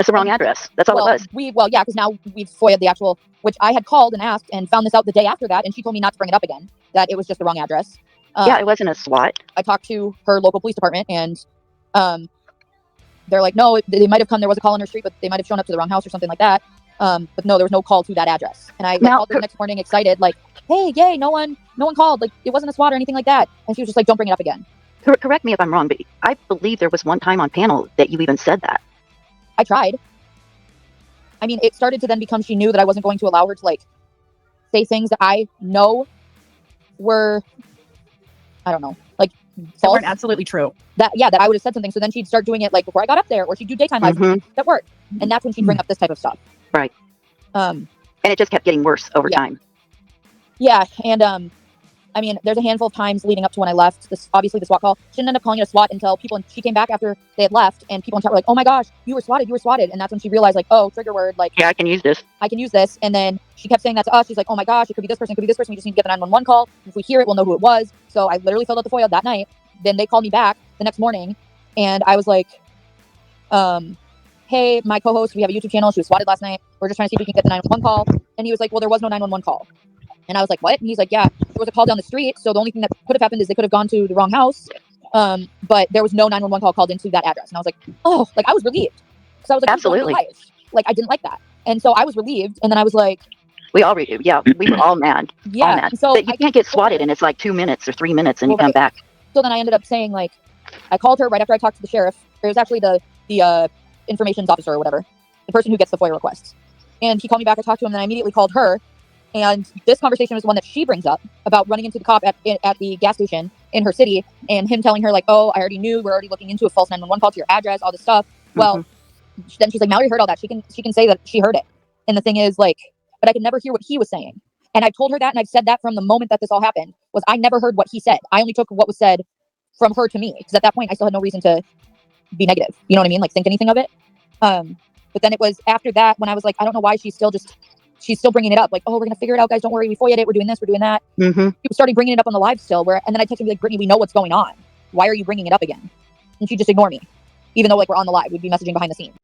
It's the wrong address. That's all it was. Well, yeah, because now we've FOIA'd the actual, which I had called and asked and found this out the day after that, and she told me not to bring it up again, that it was just the wrong address. Yeah, it wasn't a SWAT. I talked to her local police department, and they're like, no, they might have come. There was a call on her street, but they might have shown up to the wrong house or something like that. But no, there was no call to that address. And I called her the next morning excited, like, hey, yay, no one called. Like, it wasn't a SWAT or anything like that. And she was just like, don't bring it up again. Correct me if I'm wrong, but I believe there was one time on panel that you even said that. I tried. I mean, it started to then become she knew that I wasn't going to allow her to, like, say things that I know were, I don't know, like, false. That weren't absolutely true. That I would have said something. So then she'd start doing it, like, before I got up there, or she'd do daytime live at work. And that's when she'd bring up this type of stuff. Right. And it just kept getting worse over time. Yeah. And, I mean, there's a handful of times leading up to when I left. Obviously, the SWAT call. She didn't end up calling it a SWAT until she came back after they had left, and people in chat were like, "Oh my gosh, you were swatted!" And that's when she realized, like, oh, trigger word, like, yeah, I can use this. And then she kept saying that to us. She's like, "Oh my gosh, it could be this person, it could be this person. We just need to get the 911 call. If we hear it, we'll know who it was." So I literally filled out the FOIA that night. Then they called me back the next morning, and I was like, "Hey, my co-host, we have a YouTube channel. She was swatted last night. We're just trying to see if we can get the 911 call." And he was like, "Well, there was no 911 call." And I was like, "What?" And he's like, "Yeah, there was a call down the street. So the only thing that could have happened is they could have gone to the wrong house. But there was no 911 call called into that address." And I was like, "Oh," like, I was relieved. So I was like, absolutely. Like, I didn't like that. And so I was relieved. And then I was like, we all we were all mad. Yeah. All mad. So but you can't get swatted and it's like 2 minutes or 3 minutes and you come back. So then I ended up saying, like, I called her right after I talked to the sheriff. It was actually the information officer or whatever, the person who gets the FOIA requests. And he called me back. I talked to him, and then I immediately called her. And this conversation was one that she brings up about running into the cop at the gas station in her city, and him telling her, like, "Oh, I already knew. We're already looking into a false 911 call to your address, all this stuff." Well, then she's like, "Mallory heard all that. She can say that she heard it." And the thing is, like, but I could never hear what he was saying. And I told her that, and I've said that from the moment that this all happened, was I never heard what he said. I only took what was said from her to me, because at that point I still had no reason to be negative. You know what I mean? Like, think anything of it. But then it was after that when I was like, I don't know why she's still bringing it up. Like, "Oh, we're going to figure it out, guys. Don't worry. We FOIA'd it. We're doing this. We're doing that." People started bringing it up on the live still. And then I texted her, like, "Brittney, we know what's going on. Why are you bringing it up again?" And she'd just ignore me. Even though, like, we're on the live. We'd be messaging behind the scenes.